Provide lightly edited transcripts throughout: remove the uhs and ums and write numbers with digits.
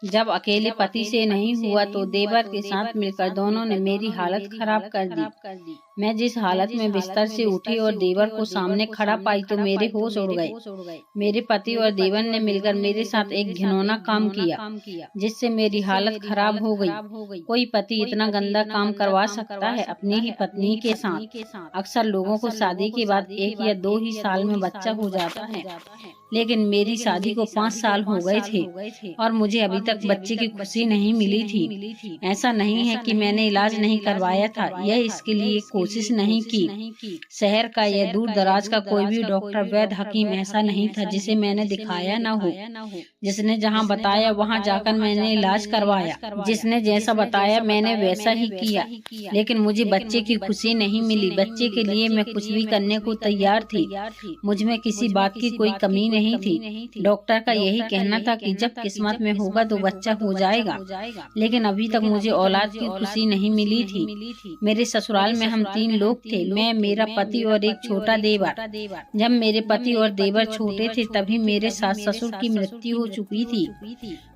जब अकेले पति से नहीं हुआ तो देवर के साथ मिलकर दोनों ने मेरी हालत खराब कर दी। मैं जिस हालत में बिस्तर से उठी और देवर को सामने खड़ा पाई तो मेरे होश उड़ गए। मेरे पति और देवर ने मिलकर मेरे साथ एक घिनौना काम किया जिससे मेरी हालत खराब हो गई। कोई पति इतना गंदा काम करवा सकता है अपनी ही पत्नी के साथ? अक्सर लोगों को शादी के बाद 1 या 2 ही साल में बच्चा हो जाता है, लेकिन मेरी शादी को 5 साल हो गए थे और मुझे अभी तक बच्चे की खुशी नहीं मिली थी। ऐसा नहीं है कि मैंने इलाज नहीं करवाया था, यह इसके लिए कोशिश नहीं की। शहर का या दूर दराज का कोई भी डॉक्टर, वैद्य, हकीम ऐसा नहीं था जिसे मैंने दिखाया न हो। जिसने जहाँ बताया वहाँ जाकर मैंने इलाज करवाया, जिसने जैसा बताया मैंने वैसा ही किया, लेकिन मुझे बच्चे की खुशी नहीं मिली। बच्चे के लिए मैं कुछ भी करने को तैयार थी, मुझ में किसी बात की कोई कमी नहीं थी। डॉक्टर का यही कहना था कि जब किस्मत में होगा तो बच्चा हो जाएगा, लेकिन अभी तक मुझे औलाद की खुशी नहीं मिली थी। मेरे ससुराल में हम 3 लोग थे, मैं, मेरा पति और एक छोटा देवर। जब मेरे पति और देवर छोटे थे तभी मेरे सास ससुर की मृत्यु हो चुकी थी।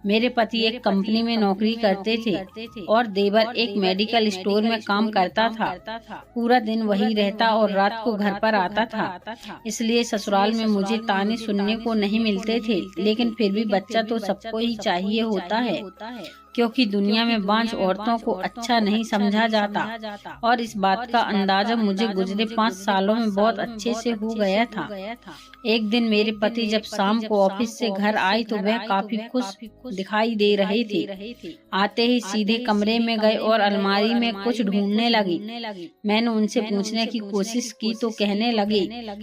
मेरे पति एक कंपनी में नौकरी करते थे और देवर एक मेडिकल स्टोर में काम करता था। पूरा दिन वही रहता और रात को घर पर आता था, इसलिए ससुराल में मुझे ताने सुनने को नहीं मिलते थे। लेकिन फिर भी बच्चा तो सबको ही चाहिए होता है, क्योंकि दुनिया में बांझ औरतों को अच्छा नहीं समझा जाता और इस बात का अंदाजा मुझे गुजरे 5 सालों में बहुत अच्छे से हो गया था। एक दिन मेरे पति जब शाम को ऑफिस से घर आए तो वह काफी खुश दिखाई दे रहे थे। आते ही सीधे कमरे में गए और अलमारी में कुछ ढूंढने लगी। मैंने उनसे पूछने की कोशिश की तो कहने लगे,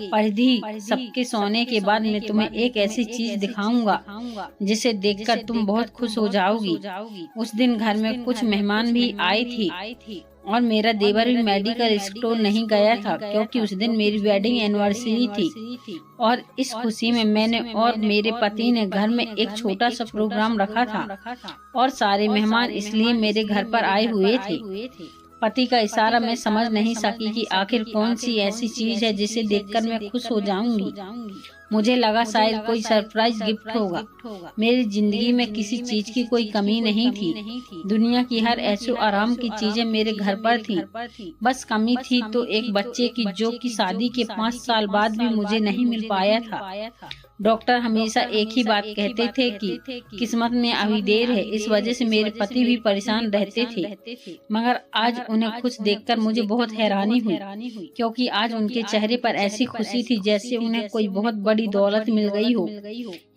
परिधि, सबके सोने के बाद मैं तुम्हें एक ऐसी चीज दिखाऊंगा जिसे देखकर तुम बहुत खुश हो जाओगी। उस दिन घर में कुछ मेहमान भी आए थे और मेरा देवर भी मेडिकल स्टोर नहीं गया था, क्योंकि उस दिन मेरी वेडिंग एनिवर्सरी थी और इस खुशी में मैंने और मेरे पति ने घर में एक छोटा सा प्रोग्राम रखा था और सारे मेहमान इसलिए मेरे घर पर आए हुए थे। पति का इशारा मैं समझ नहीं सकी कि आखिर कौन सी ऐसी चीज है जिसे देखकर मैं खुश हो जाऊंगी। मुझे लगा शायद कोई सरप्राइज गिफ्ट होगा। मेरी जिंदगी में किसी चीज की कोई कमी नहीं थी। दुनिया की हर ऐशो आराम की चीजें मेरे घर पर थी। बस कमी थी तो एक बच्चे की, जो कि शादी के 5 साल बाद भी मुझे नहीं मिल पाया था। डॉक्टर हमेशा एक ही बात कहते थे कि किस्मत में अभी देर है। इस वजह से मेरे पति भी परेशान रहते थे, मगर आज उन्हें खुश देखकर मुझे बहुत हैरानी हुई, क्योंकि आज उनके चेहरे पर ऐसी खुशी थी जैसे उन्हें कोई बहुत बड़ी दौलत मिल गई हो।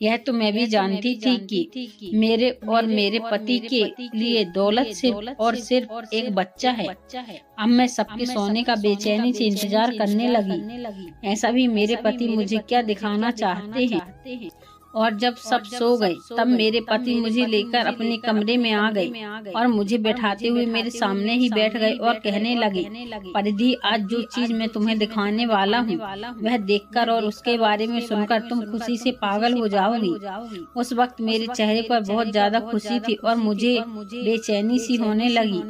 यह तो मैं भी जानती थी कि मेरे और मेरे पति के लिए दौलत सिर्फ और सिर्फ एक बच्चा है। अब मैं सबके सोने का बेचैनी से इंतजार करने लगी। ऐसा भी मेरे पति मुझे क्या दिखाना चाहते हैं। और जब सब सो गए तब मेरे पति मुझे लेकर अपने कमरे में आ गए और मुझे बैठाते हुए मेरे सामने ही बैठ गए और कहने लगे, परिधि, आज जो चीज मैं तुम्हें दिखाने वाला हूँ वह देखकर और उसके बारे में सुनकर तुम खुशी से पागल हो जाओगी। उस वक्त मेरे चेहरे पर बहुत ज्यादा खुशी थी और मुझे बेचैनी सी होने लगी।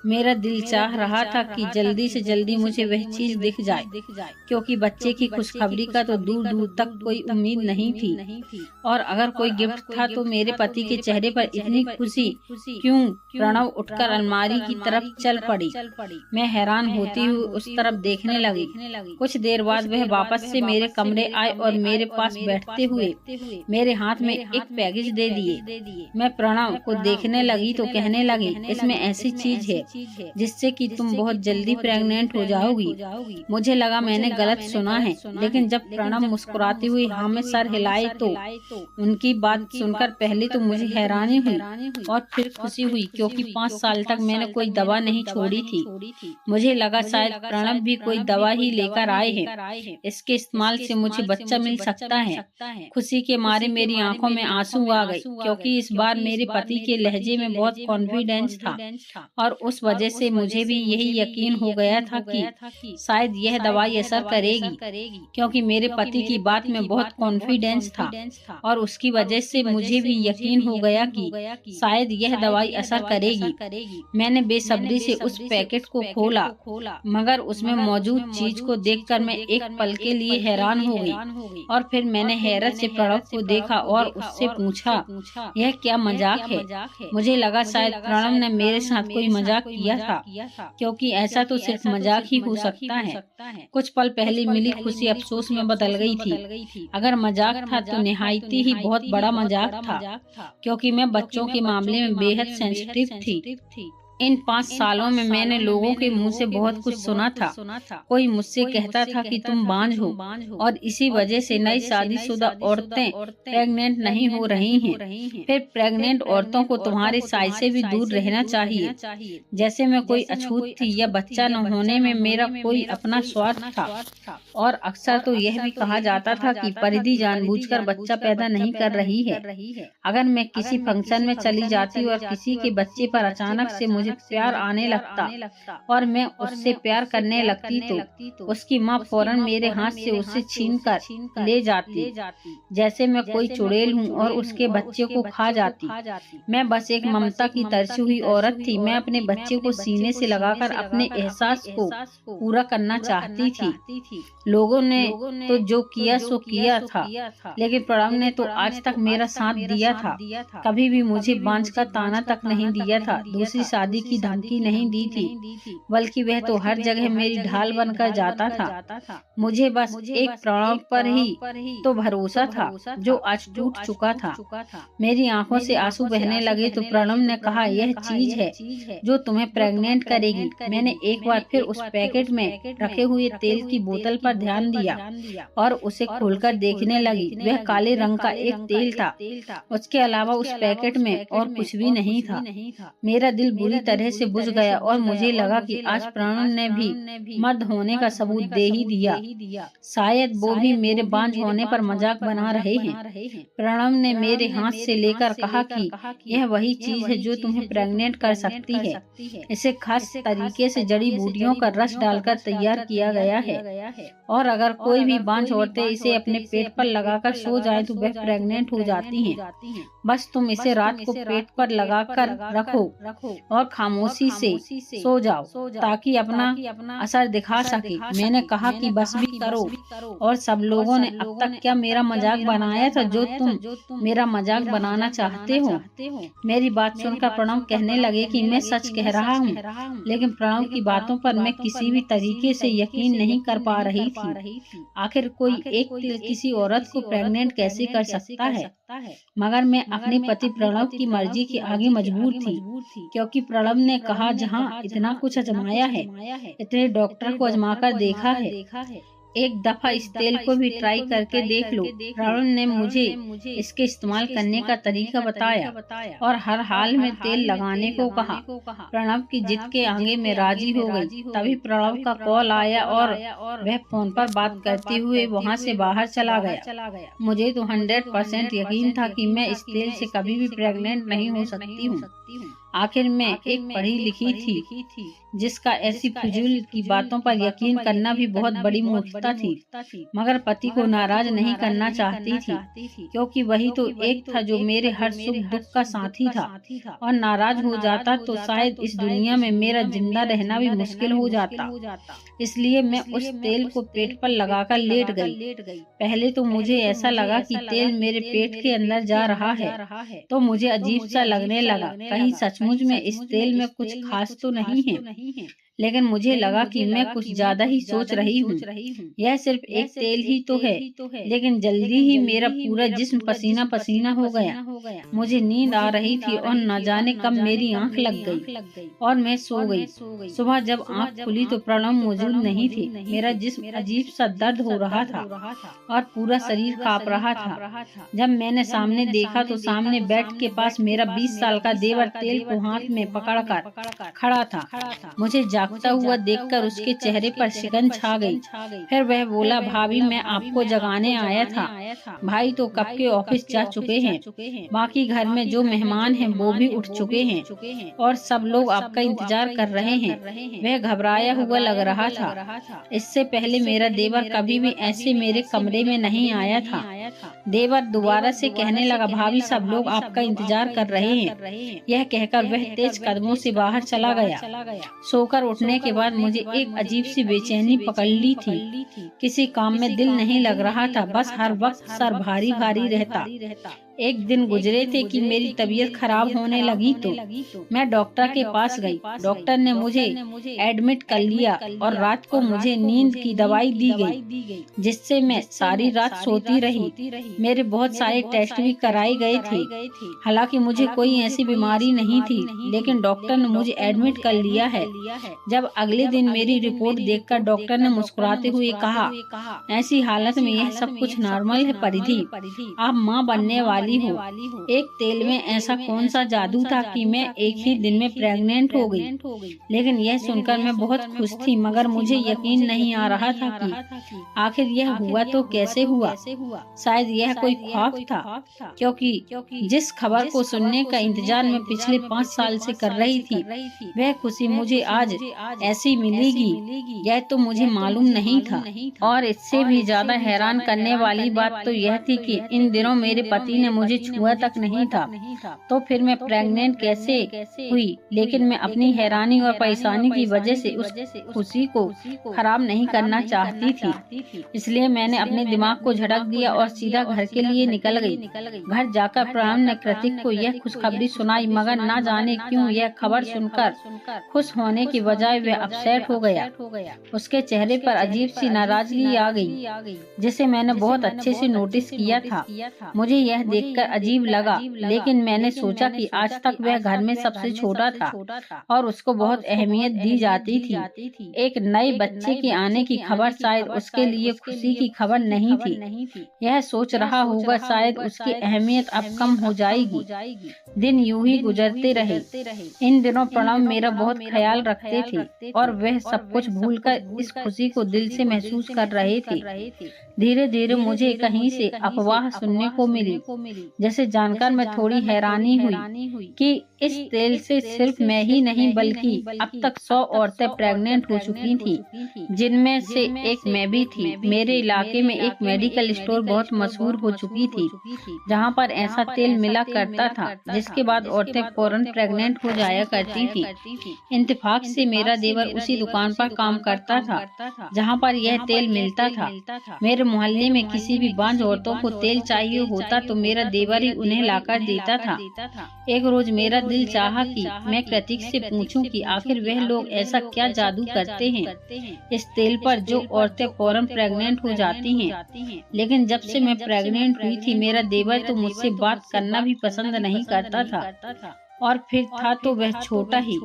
मेरा दिल चाह रहा था कि जल्दी से जल्दी मुझे वह चीज दिख जाए, क्योंकि बच्चे की खुशखबरी का तो दूर दूर तक कोई उम्मीद नहीं थी। और अगर कोई गिफ्ट था तो मेरे पति के चेहरे पर इतनी खुशी क्यों? प्रणव उठकर अलमारी की तरफ चल पड़ी। मैं हैरान होती हुई उस तरफ देखने लगी। कुछ देर बाद वह वापस से मेरे कमरे आए और मेरे पास बैठते हुए मेरे हाथ में एक पैकेज दे दिए। मैं प्रणव को देखने लगी तो कहने लगी, इसमें ऐसी चीज है जिससे कि तुम बहुत जल्दी प्रेग्नेंट हो जाओगी। मुझे लगा मैंने गलत सुना है, लेकिन जब प्रणव मुस्कुराती हुई हाँ में सर हिलाए तो उनकी बात सुनकर पहले तो मुझे हैरानी हुई और फिर खुशी हुई, क्योंकि 5 साल तक मैंने कोई दवा नहीं छोड़ी थी। मुझे लगा शायद प्रणव भी कोई दवा ही लेकर आए हैं, इसके इस्तेमाल से मुझे बच्चा मिल सकता है। खुशी के मारे मेरी आंखों में आंसू आ गए, क्योंकि इस बार मेरे पति के लहजे में बहुत कॉन्फिडेंस था और उस वजह से मुझे भी यही यकीन हो गया था कि शायद यह दवाई असर करेगी, क्योंकि मेरे पति की बात में बहुत कॉन्फिडेंस था। और उसकी वजह से मुझे भी यकीन हो गया कि शायद यह दवाई असर करेगी। मैंने बेसब्री से उस पैकेट को खोला, मगर उसमें मौजूद चीज को देखकर मैं एक पल के लिए हैरान हो गई और फिर मैंने हैरत से प्रणव को देखा और उससे पूछा, यह क्या मजाक है? मुझे लगा शायद प्रणव ने मेरे साथ कोई मजाक किया था, क्योंकि ऐसा तो सिर्फ मजाक ही हो सकता है। कुछ पल पहले मिली खुशी अफसोस में बदल गई थी। अगर मजाक था तो निहायती ही बहुत बड़ा मजाक था, क्योंकि मैं बच्चों के मामले में बेहद सेंसिटिव थी। इन 5 सालों में मैंने लोगों के मुंह से बहुत कुछ सुना था। कोई मुझसे कहता था कि तुम बांझ हो और इसी वजह से नई शादीशुदा औरतें प्रेग्नेंट नहीं हो रही हैं। फिर प्रेग्नेंट औरतों को तुम्हारे साइज से भी दूर रहना चाहिए, जैसे मैं कोई अछूत थी या बच्चा न होने में मेरा कोई अपना स्वार्थ था। और अक्सर तो यह भी कहा जाता था कि परिधि जानबूझकर बच्चा पैदा नहीं कर रही है। अगर मैं किसी फंक्शन में चली जाती और किसी के बच्चे पर अचानक से मुझे प्यार आने लगता और मैं उससे प्यार करने लगती तो उसकी माँ फौरन मेरे हाथ से उसे छीनकर ले जाती, जैसे मैं कोई चुड़ैल हूँ और उसके बच्चे को खा जाती। मैं बस एक ममता की तरसी हुई औरत थी। मैं अपने बच्चे को सीने से लगाकर अपने एहसास को पूरा करना चाहती थी। लोगों ने तो जो किया सो किया था, लेकिन प्रणव ने तो आज तक मेरा साथ दिया था। कभी भी मुझे बांझ का ताना तक नहीं दिया था, दूसरी शादी की धमकी नहीं दी थी, बल्कि वह तो हर जगह मेरी ढाल बनकर जाता था। मुझे बस एक प्रणव पर ही तो भरोसा था, जो आज टूट चुका था। मेरी आंखों से आंसू बहने लगे तो प्रणव ने कहा, यह चीज है जो तुम्हें प्रेग्नेंट करेगी। मैंने एक बार फिर उस पैकेट में रखे हुए तेल की बोतल पर ध्यान दिया और उसे खोलकर देखने लगी। वह काले रंग का एक तेल था, उसके अलावा उस पैकेट में और कुछ भी नहीं था। मेरा दिल बुरी तरह से बुझ गया और मुझे लगा कि आज प्रणव ने भी मर्द होने का सबूत दे ही दिया। शायद वो भी मेरे बांझ होने पर मजाक बना रहे हैं। प्रणव ने मेरे हाथ से लेकर कहा कि यह वही चीज है जो तुम्हें प्रेग्नेंट कर सकती है। इसे खास तरीके से जड़ी बूटियों का रस डालकर तैयार किया गया है और अगर कोई भी बांझ औरतें इसे अपने पेट पर लगाकर सो जाएं तो वह प्रेग्नेंट हो जाती हैं। बस तुम इसे रात को पेट पर लगाकर रखो और खामोशी से सो जाओ ताकि अपना असर दिखा सके। मैंने कहा कि बस भी करो। और सब लोगों ने अब तक क्या मेरा मजाक बनाया था जो तुम मेरा मजाक बनाना चाहते हो? मेरी बात सुनकर प्रणव कहने लगे कि मैं सच कह रहा हूँ, लेकिन प्रणव की बातों पर मैं किसी भी तरीके से यकीन नहीं कर पा रही थी। आखिर कोई एक तिल किसी औरत को प्रेग्नेंट कैसे कर सकता है? मगर मैं अपने पति प्रणव की मर्जी के आगे मजबूर थी, क्योंकि प्रणव ने कहा, जहाँ इतना कुछ आजमाया है, इतने डॉक्टर को आजमाकर देखा है, एक दफा इस तेल को भी ट्राई करके देख लो। प्रणव ने मुझे इसके इस्तेमाल करने का तरीका बताया और हर हाल में तेल लगाने को कहा। प्रणव की जिद के आगे मैं राजी हो गई। तभी प्रणव का कॉल आया और वह फोन पर बात करते हुए वहां से बाहर चला गया। मुझे तो 100% यकीन था कि मैं इस तेल से कभी भी प्रेग्नेंट नहीं हो सकती हूँ। आखिर मैं एक पढ़ी लिखी थी, जिसका ऐसी फिजूल की बातों पर यकीन करना भी बहुत बड़ी मूर्खता थी। मगर पति को नाराज नहीं करना चाहती थी, क्योंकि वही तो एक था जो मेरे हर सुख दुख का साथी था, और नाराज हो जाता तो शायद इस दुनिया में मेरा जिंदा रहना भी मुश्किल हो जाता। इसलिए मैं उस तेल को पेट पर लगाकर लेट गई। पहले तो मुझे ऐसा लगा कि तेल मेरे पेट के अंदर जा रहा है, तो मुझे अजीब सा लगने लगा, कहीं सचमुच में इस तेल में कुछ खास तो नहीं है। लेकिन मुझे लगा कि मैं कुछ ज्यादा ही सोच रही हूँ। यह सिर्फ एक तेल ही तो है। लेकिन जल्दी ही मेरा पूरा जिस्म पसीना पसीना हो गया। मुझे नींद आ रही थी और न जाने कब मेरी आंख लग गई और मैं सो गई। सुबह जब आंख खुली तो प्रणव मौजूद नहीं थे। मेरा जिस्म अजीब सा दर्द हो रहा था और पूरा शरीर कांप रहा था। जब मैंने सामने देखा तो सामने बेड के पास मेरा 20 साल का देवर तेल को हाथ में पकड़कर खड़ा था। मुझे जागता हुआ देखकर उसके चेहरे पर शिकन छा गई। फिर वह बोला, भाभी मैं आपको जगाने आया था। भाई तो कब के ऑफिस जा चुके हैं। बाकी घर में जो मेहमान हैं वो भी उठ चुके हैं और सब लोग आपका इंतजार कर रहे हैं। वह घबराया हुआ लग रहा था। इससे पहले मेरा देवर कभी भी ऐसे मेरे कमरे में नहीं आया था। देवर दोबारा से कहने लगा, भाभी सब लोग आपका इंतजार कर रहे हैं। यह कहकर वह तेज कदमों से बाहर चला गया। सोकर उठने के बाद मुझे एक अजीब सी बेचैनी पकड़ ली थी। किसी काम में दिल नहीं लग रहा था, बस हर वक्त सर भारी भारी रहता। एक दिन गुजरे थे कि मेरी तबीयत खराब होने लगी तो मैं डॉक्टर के पास गई। डॉक्टर ने मुझे एडमिट कर लिया और रात को मुझे नींद की दवाई दी गई, जिससे मैं सारी रात सोती रही। मेरे बहुत सारे टेस्ट भी कराए गए थे। हालांकि मुझे कोई ऐसी बीमारी नहीं थी, लेकिन डॉक्टर ने मुझे एडमिट कर लिया है। जब अगले दिन मेरी रिपोर्ट देखकर डॉक्टर ने मुस्कुराते हुए कहा, ऐसी हालत में यह सब कुछ नॉर्मल है परिधि, आप माँ बनने वाली हो। एक तेल में ऐसा कौन सा जादू था कि मैं एक ही दिन में प्रेग्नेंट हो गई। लेकिन यह सुनकर मैं बहुत खुश थी, मगर मुझे यकीन नहीं आ रहा था कि आखिर यह हुआ तो कैसे हुआ। शायद यह कोई ख्वाब था, क्योंकि जिस खबर को सुनने का इंतजार मैं पिछले 5 साल से कर रही थी, वह खुशी मुझे आज ऐसी मिलेगी, यह तो मुझे मालूम नहीं था। और इससे भी ज्यादा हैरान करने वाली बात तो यह थी कि इन दिनों मेरे पति ने मुझे छुआ तक नहीं था, तो फिर मैं प्रेग्नेंट कैसे हुई। लेकिन मैं अपनी हैरानी और परेशानी की वजह से उस खुशी को खराब नहीं करना चाहती थी, इसलिए मैंने अपने दिमाग को झटक दिया और सीधा घर के लिए निकल गई। घर जाकर प्रणव ने कृतिक को यह खुशखबरी सुनाई, मगर न जाने क्यों यह खबर सुनकर खुश होने की बजाय वह अपसेट हो गया। उसके चेहरे पर अजीब सी नाराजगी आ गई, जिसे मैंने बहुत अच्छे से नोटिस किया था। मुझे यह देखकर अजीब लगा, लेकिन मैंने सोचा कि आज तक वह घर में सबसे छोटा था और उसको बहुत अहमियत दी जाती थी। एक नए बच्चे के आने की खबर शायद उसके लिए खुशी की खबर नहीं थी। यह सोच रहा होगा शायद उसकी अहमियत अब कम हो जाएगी। दिन यूं ही गुजरते रहे। इन दिनों प्रणव मेरा बहुत ख्याल रखते थे और वह सब कुछ भूलकर इस खुशी को दिल से महसूस कर रहे थे। धीरे धीरे मुझे कहीं से अफवाह सुनने को मिली, जैसे जानकर मैं थोड़ी हैरानी हुई कि इस तेल से सिर्फ मैं ही नहीं बल्कि अब तक 100 औरतें प्रेग्नेंट हो चुकी थीं, जिनमें से एक मैं भी थी। मेरे इलाके में एक मेडिकल स्टोर बहुत मशहूर हो चुकी थी, जहां पर ऐसा तेल मिला करता था, जिसके बाद औरतें फौरन प्रेग्नेंट हो जाया करती थी। इत्तेफाक से मेरा देवर उसी दुकान पर काम करता था जहां पर यह तेल मिलता था। मेरे मोहल्ले में किसी भी बांझ औरतों को तेल चाहिए होता तो मेरा देवर ही उन्हें लाकर देता था। एक रोज मेरा दिल चाहा कि मैं कृतिक से पूछूं कि आखिर वह लोग ऐसा क्या जादू करते हैं इस तेल पर जो औरतें फौरन प्रेग्नेंट हो जाती हैं। लेकिन जब से मैं प्रेग्नेंट हुई थी, मेरा देवर तो मुझसे बात करना भी पसंद नहीं करता था, और फिर था तो वह छोटा ही।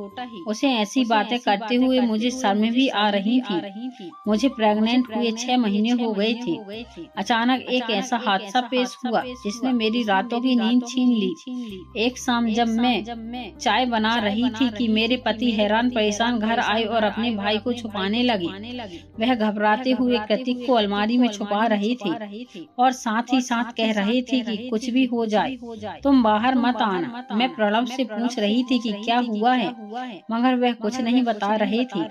उसे ऐसी बातें करते हुए मुझे शर्म भी आ रही थी। मुझे प्रेग्नेंट हुए 6 महीने हो गए थे। अचानक एक ऐसा हादसा पेश हुआ जिसने मेरी रातों की नींद छीन ली। एक शाम जब मैं चाय बना रही थी कि मेरे पति हैरान परेशान घर आए और अपने भाई को छुपाने लगे। वह घबराते हुए कृतिक को अलमारी में छुपा रहे थे और साथ ही साथ कह रहे थे कि कुछ भी हो जाए तुम बाहर मत आना। मैं प्रणव से पूछ रही थी कि क्या हुआ है, मगर वह कुछ नहीं बता रहे थे।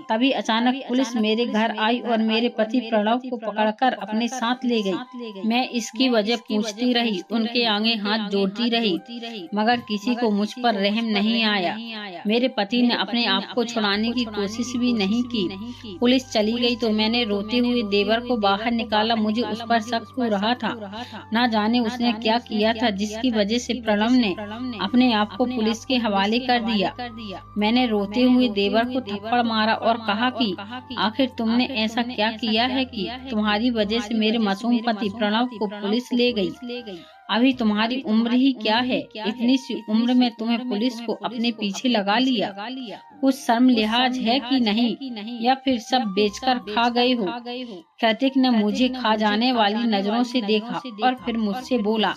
तभी अचानक पुलिस मेरे घर आई और मेरे पति प्रणव को पकड़कर अपने साथ ले गई। मैं इसकी वजह पूछती रही, उनके आगे हाथ जोड़ती रही, मगर किसी को मुझ पर रहम नहीं आया। मेरे पति ने अपने आप को छुड़ाने की कोशिश भी नहीं की। पुलिस चली गई तो मैंने रोते हुए देवर को बाहर निकाला। मुझे उस पर शक हो रहा था, न जाने उसने क्या किया था जिसकी वजह से प्रणव ने अपने आप को पुलिस के हवाले कर दिया। मैंने रोते हुए देवर को थप्पड़ मारा और कहा कि आखिर तुमने ऐसा क्या किया है कि तुम्हारी वजह से मेरे मासूम पति प्रणव को पुलिस ले गई। अभी तुम्हारी उम्र ही क्या है, इतनी सी उम्र में तुम्हें पुलिस को अपने पीछे लगा लिया। कुछ शर्म लिहाज है कि नहीं, या फिर सब बेचकर खा गए हो। कृतिक ने मुझे खा जाने वाली नजरों से देखा और फिर मुझसे बोला,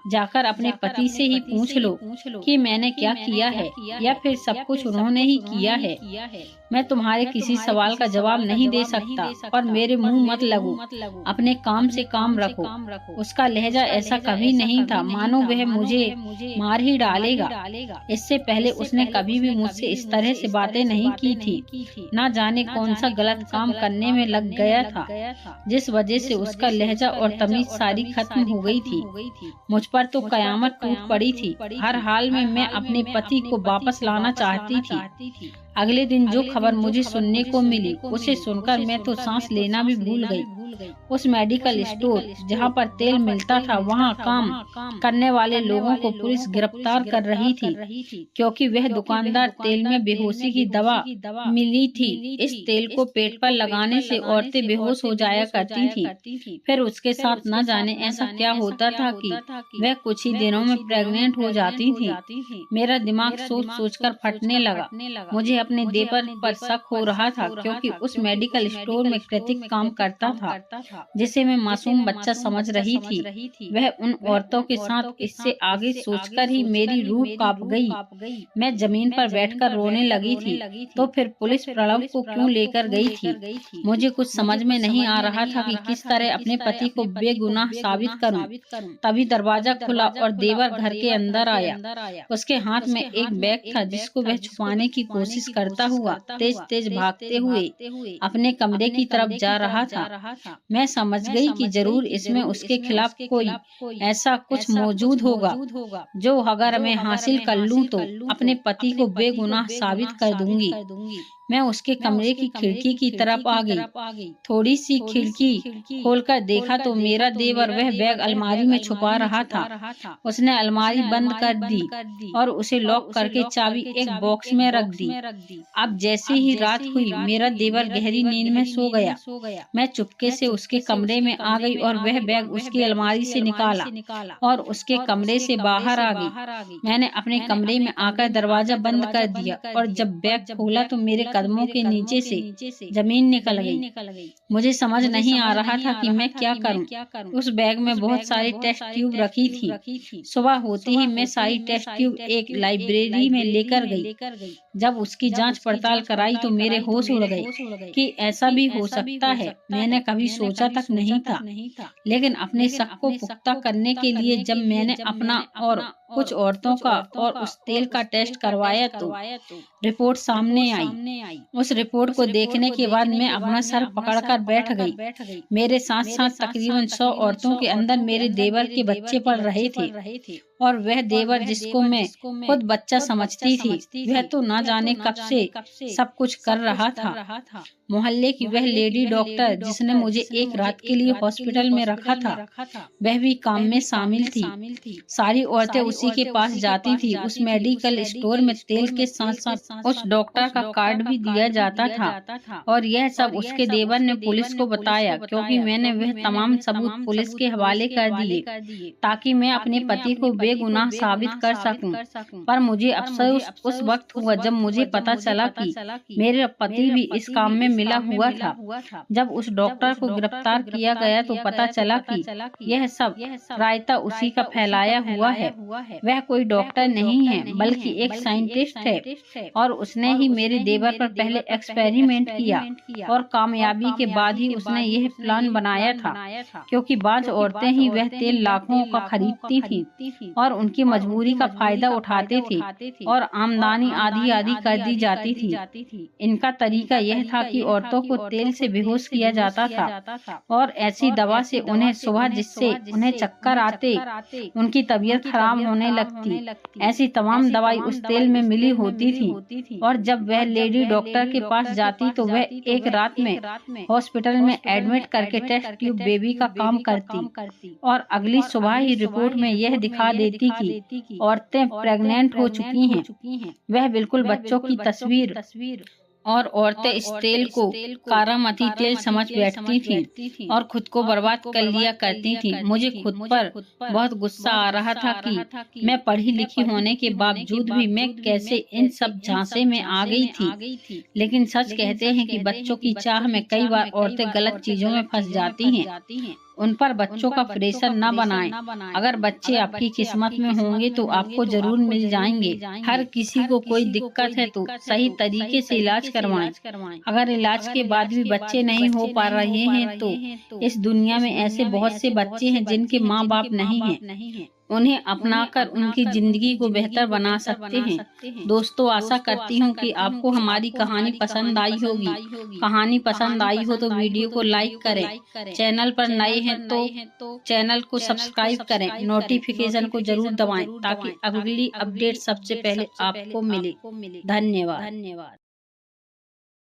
जाकर अपने पति से ही पूछ लो कि मैंने क्या किया है, या फिर सब कुछ उन्होंने ही किया है। मैं तुम्हारे किसी सवाल का जवाब नहीं दे सकता और मेरे मुंह मत लगो, अपने काम से काम रखो। उसका लहजा ऐसा कभी नहीं था मानो वह मुझे मार ही डालेगा। इससे पहले उसने कभी भी मुझसे इस तरह से से बातें नहीं की थी। ना जाने कौन सा गलत काम करने में लग गया था, जिस वजह से उसका लहजा और तमीज सारी खत्म हो गई थी। मुझ पर तो कयामत टूट पड़ी थी। हर हाल में मैं अपने पति को वापस लाना चाहती थी। अगले दिन जो खबर मुझे सुनने को मिली, उसे सुनकर मैं तो सांस लेना भी भूल गई। उस मेडिकल स्टोर जहां पर तेल मिलता था, वहां काम करने वाले लोगों को पुलिस गिरफ्तार कर रही थी, क्योंकि वह दुकानदार तेल में बेहोशी की दवा मिली थी। इस तेल को पेट पर लगाने से औरतें बेहोश हो जाया करती थी। फिर उसके साथ न जाने ऐसा क्या होता था कि वह कुछ ही दिनों में प्रेग्नेंट हो जाती थी। मेरा दिमाग सोच सोचकर फटने लगा। मुझे अपने देवर पर शक हो रहा था, क्योंकि उस मेडिकल स्टोर में कृतिक काम करता था, जिसे मैं मासूम बच्चा समझ रही थी। वह उन औरतों के साथ, इससे आगे सोचकर ही मेरी रूह कांप गई। मैं जमीन पर बैठकर रोने लगी थी। तो फिर पुलिस प्रणव को क्यों लेकर गई थी? मुझे कुछ समझ में नहीं आ रहा था कि किस तरह अपने पति को बेगुनाह साबित करूं। तभी दरवाजा खुला और देवर घर के अंदर आया। उसके हाथ में एक बैग था, जिसको वह छुपाने की कोशिश करता हुआ तेज तेज भागते हुए अपने कमरे की तरफ जा रहा था। मैं समझ गई कि जरूर इसमें उसके खिलाफ कोई ऐसा कुछ मौजूद होगा, जो अगर मैं हासिल कर लूं तो अपने पति को बेगुनाह साबित कर दूंगी। मैं उसके कमरे की खिड़की की तरफ आ गई। थोड़ी सी खिड़की खोलकर देखा तो मेरा देवर वह बैग अलमारी में छुपा रहा था। उसने अलमारी बंद कर दी और उसे लॉक करके चाबी एक बॉक्स में रख दी। अब जैसे ही रात हुई, मेरा देवर गहरी नींद में सो गया। मैं चुपके से उसके कमरे में आ गई और वह बैग उसकी अलमारी से निकाला और उसके कमरे से बाहर आ गई। मैंने अपने कमरे में आकर दरवाजा बंद कर दिया और जब बैग खोला तो मेरे कदमों के नीचे से जमीन निकल गई। मुझे समझ नहीं आ रहा था कि मैं क्या करूं। उस बैग में बहुत सारी टेस्ट ट्यूब रखी थी। सुबह होते ही मैं सारी टेस्ट ट्यूब एक लाइब्रेरी में लेकर गई। जब उसकी जांच पड़ताल कराई तो मेरे होश उड़ गए कि ऐसा भी हो सकता है। मैंने कभी सोचा तक नहीं था, लेकिन अपने शक को पुख्ता करने के लिए जब मैंने अपना और कुछ औरतों का और उस तेल का टेस्ट करवाया तो रिपोर्ट सामने आई। उस रिपोर्ट को देखने के बाद मैं अपना सर पकड़कर बैठ गई। मेरे साथ साथ तकरीबन 100 औरतों के अंदर मेरे देवर के बच्चे पल रहे थे और वह देवर जिसको मैं खुद बच्चा समझती थी, वह तो ना जाने कब से सब कुछ कर रहा था। मोहल्ले की वह लेडी डॉक्टर जिसने मुझे एक रात के लिए हॉस्पिटल में रखा था, वह भी काम में शामिल थी। सारी औरतें उसी के पास जाती थी। उस मेडिकल स्टोर में तेल के साथ साथ उस डॉक्टर का कार्ड भी दिया जाता था और यह सब उसके देवर ने पुलिस को बताया, क्योंकि मैंने वह तमाम सबूत पुलिस के हवाले कर दिए ताकि मैं अपने पति को बेगुनाह साबित कर सकूं। पर मुझे अफसोस उस वक्त हुआ जब मुझे पता चला कि मेरे पति भी इस काम में मिला हुआ था। जब उस डॉक्टर को गिरफ्तार किया गया तो पता चला कि यह सब रायता उसी का फैलाया हुआ है। वह कोई डॉक्टर नहीं है, बल्कि एक साइंटिस्ट है और उसने ही मेरे देवर पर पहले एक्सपेरिमेंट किया और कामयाबी के बाद ही उसने यह प्लान बनाया था, क्योंकि बाज़ औरतें ही वह तेल लाखों का खरीदती थी और उनकी मजबूरी का फायदा उठाते थे और आमदनी आधी आधी कर दी जाती थी। इनका तरीका यह था कि औरतों को तेल से बेहोश किया जाता था और ऐसी दवा से उन्हें सुबह, जिससे उन्हें चक्कर आते, उनकी तबीयत खराब होने लगती। ऐसी तमाम दवाई उस तेल में मिली होती थी और जब वह लेडी डॉक्टर के पास जाती तो वह एक रात में हॉस्पिटल में एडमिट करके टेस्ट ट्यूब बेबी का काम करती और अगली सुबह ही रिपोर्ट में यह दिखा देती कि औरतें प्रेग्नेंट हो चुकी हैं। वह बिल्कुल बच्चों की तस्वीर और औरतें इस तेल को कारामती तेल समझ बैठती थी और खुद को बर्बाद कर लिया करती थी। मुझे खुद पर बहुत गुस्सा आ रहा था कि मैं पढ़ी लिखी होने के बावजूद भी मैं कैसे इन सब झांसे में आ गई थी। लेकिन सच कहते हैं कि बच्चों की चाह में कई बार औरतें गलत चीजों में फंस जाती हैं। उन पर बच्चों का प्रेशर न बनाएं। अगर बच्चे आपकी किस्मत में होंगे तो आपको जरूर मिल जाएंगे। हर किसी को कोई दिक्कत है तो सही तरीके से इलाज करवाएं। अगर इलाज के बाद भी बच्चे नहीं हो पा रहे हैं तो इस दुनिया में ऐसे बहुत से बच्चे हैं जिनके माँ बाप नहीं हैं। उन्हें अपनाकर उनकी जिंदगी को बेहतर बना सकते हैं। दोस्तों, आशा करती हूँ कि आपको हमारी कहानी पसंद आई होगी। कहानी पसंद आई हो तो वीडियो को लाइक करें। चैनल पर नए हैं तो चैनल को सब्सक्राइब करें। नोटिफिकेशन को जरूर दबाएं ताकि अगली अपडेट सबसे पहले आपको मिले। धन्यवाद।